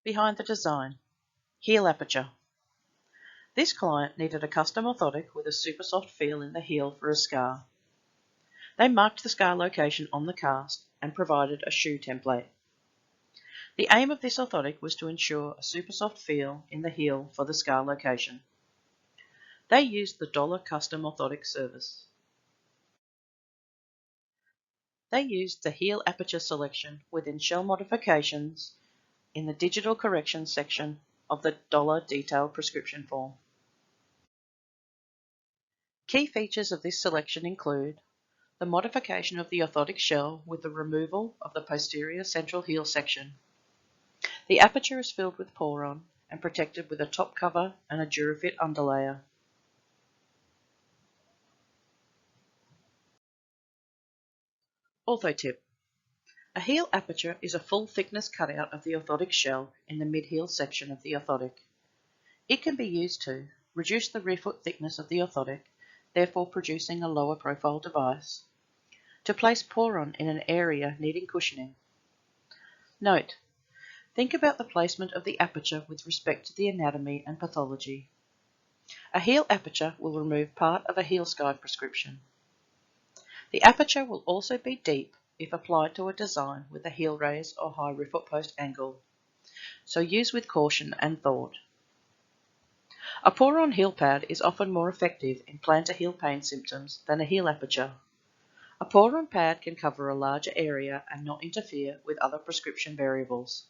behind the design. Heel aperture. This client needed a custom orthotic with a super soft feel in the heel for a scar. They marked the scar location on the cast and provided a shoe template. The aim of this orthotic was to ensure a super soft feel in the heel for the scar location. They used the Dollar Custom Orthotic service. They used the heel aperture selection within shell modifications in the digital corrections section of the Dollar detailed prescription form. Key features of this selection include the modification of the orthotic shell with the removal of the posterior central heel section. The aperture is filled with Poron and protected with a top cover and a Durafit underlayer. Orthotip. A heel aperture is a full thickness cutout of the orthotic shell in the mid-heel section of the orthotic. It can be used to reduce the rear foot thickness of the orthotic, therefore producing a lower profile device, to place Poron in an area needing cushioning. Note: think about the placement of the aperture with respect to the anatomy and pathology. A heel aperture will remove part of a heel sky prescription. The aperture will also be deep if applied to a design with a heel raise or high rear foot post angle, so use with caution and thought. A Poron heel pad is often more effective in plantar heel pain symptoms than a heel aperture. A Poron pad can cover a larger area and not interfere with other prescription variables.